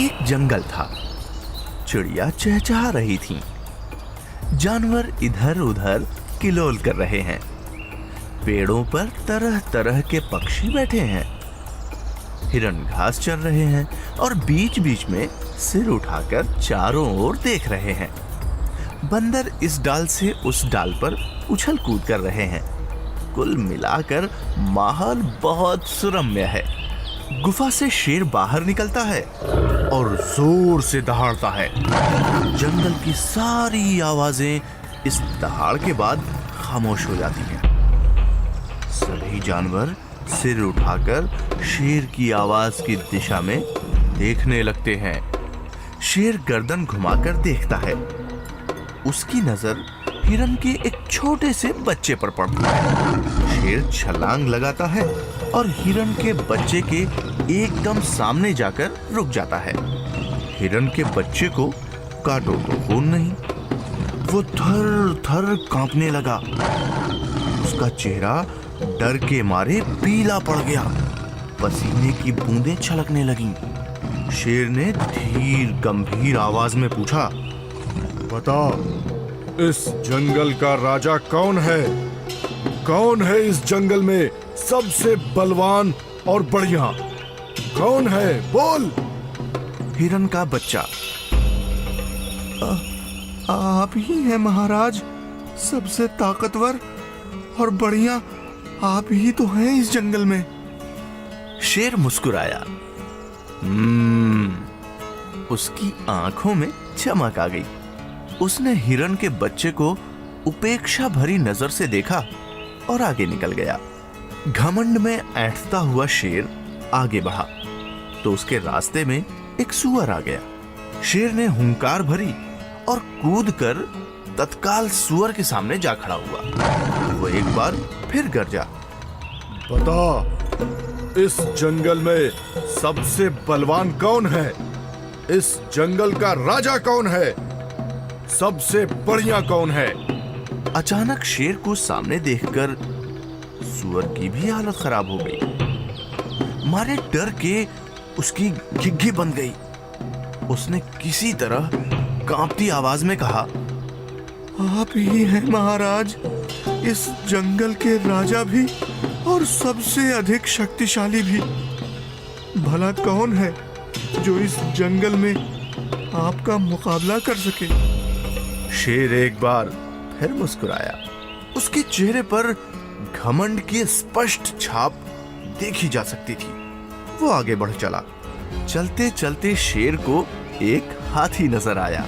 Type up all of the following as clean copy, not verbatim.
एक जंगल था। चिड़िया चहचहा रही थीं। जानवर इधर उधर किलोल कर रहे हैं। पेड़ों पर तरह तरह के पक्षी बैठे हैं। हिरन घास चर रहे हैं और बीच बीच में सिर उठाकर चारों ओर देख रहे हैं। बंदर इस डाल से उस डाल पर उछल कूद कर रहे हैं। कुल मिलाकर माहौल बहुत सुरम्य है। गुफा से शेर बाहर निकलता है और जोर से दहाड़ता है। जंगल की सारी आवाजें इस दहाड़ के बाद खामोश हो जाती हैं। सभी जानवर सिर उठाकर शेर की आवाज की दिशा में देखने लगते हैं। शेर गर्दन घुमाकर देखता है। उसकी नजर हिरन के एक छोटे से बच्चे पर पड़ता है। शेर छलांग लगाता है और हिरन के बच्चे के एकदम सामने जाकर रुक जाता है। हिरन के बच्चे को काटो तो खून नहीं। वो थर थर कांपने लगा। उसका चेहरा डर के मारे पीला पड़ गया। पसीने की बूंदें छलकने लगीं। शेर ने धीर गंभीर आवाज में पूछा, बता, इस जंगल का राजा कौन है? कौन है इस जंगल में सबसे बलवान और बढ़िया? कौन है? बोल। हिरन का बच्चा, आप ही हैं महाराज, सबसे ताकतवर और बढ़िया आप ही तो हैं इस जंगल में। शेर मुस्कुराया। उसकी आंखों में चमक आ गई। उसने हिरन के बच्चे को उपेक्षा भरी नजर से देखा और आगे निकल गया। घमंड में ऐंठता हुआ शेर आगे बढ़ा तो उसके रास्ते में एक सूअर आ गया। शेर ने हुंकार भरी और कूदकर तत्काल सूअर के सामने जा खड़ा हुआ। वो एक बार फिर गरजा, बता, इस जंगल में सबसे बलवान कौन है? इस जंगल का राजा कौन है? सबसे बढ़िया कौन है? अचानक शेर को सामने देखकर सूअर की भी हालत खराब हो गई। मारे डर के उसकी घिघी बंद गई। उसने किसी तरह कांपती आवाज में कहा, आप ही हैं महाराज, इस जंगल के राजा भी और सबसे अधिक शक्तिशाली भी। भला कौन है जो इस जंगल में आपका मुकाबला कर सके? शेर एक बार फिर मुस्कुराया। उसके चेहरे पर घमंड की स्पष्ट छाप देखी जा सकती थी। वो आगे बढ़ चला। चलते चलते शेर को एक हाथी नजर आया।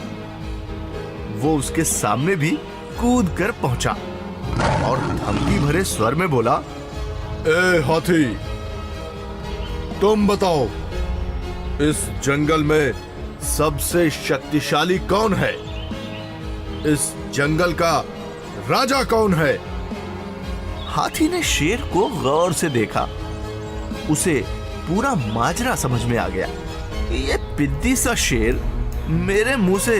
वो उसके सामने भी कूद कर पहुंचा और धमकी भरे स्वर में बोला, ए हाथी, तुम बताओ, इस जंगल में सबसे शक्तिशाली कौन है? इस जंगल का राजा कौन है? हाथी ने शेर को गौर से देखा। उसे पूरा माजरा समझ में आ गया। ये पिद्दी सा शेर मेरे मुंह से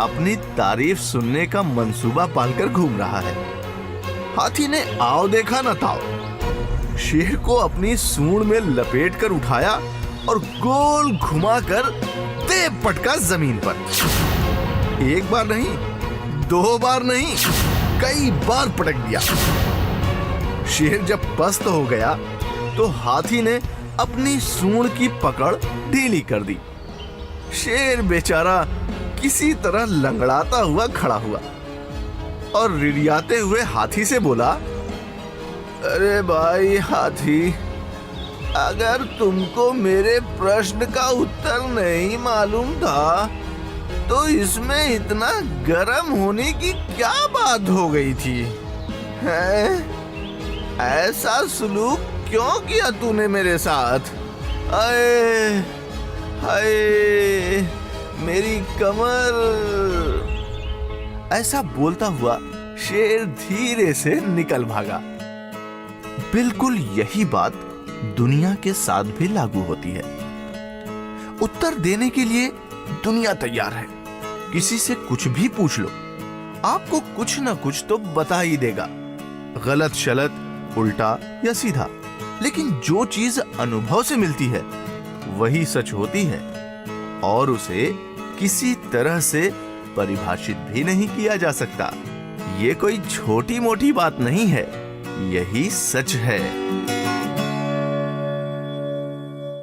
अपनी तारीफ सुनने का मंसूबा पालकर घूम रहा है। हाथी ने आओ देखा न ताओ, शेर को अपनी सूंड में लपेट कर उठाया और गोल घुमाकर दे पटका जमीन पर। एक बार नहीं, दो बार नहीं, कई बार पटक दिया। शेर जब पस्त हो गया तो हाथी ने अपनी सूंड की पकड़ ढीली कर दी। शेर बेचारा किसी तरह लंगड़ाता हुआ खड़ा हुआ और रिड़ियाते हुए हाथी से बोला, अरे भाई हाथी, अगर तुमको मेरे प्रश्न का उत्तर नहीं मालूम था तो इसमें इतना गर्म होने की क्या बात हो गई थी? हैं? ऐसा सलूक क्यों किया तूने मेरे साथ? आए, हाय, मेरी कमर। ऐसा बोलता हुआ शेर धीरे से निकल भागा। बिल्कुल यही बात दुनिया के साथ भी लागू होती है। उत्तर देने के लिए दुनिया तैयार है। किसी से कुछ भी पूछ लो, आपको कुछ ना कुछ तो बता ही देगा, गलत शलत, उल्टा या सीधा। लेकिन जो चीज अनुभव से मिलती है वही सच होती है। और उसे किसी तरह से परिभाषित भी नहीं किया जा सकता। ये कोई छोटी मोटी बात नहीं है, यही सच है।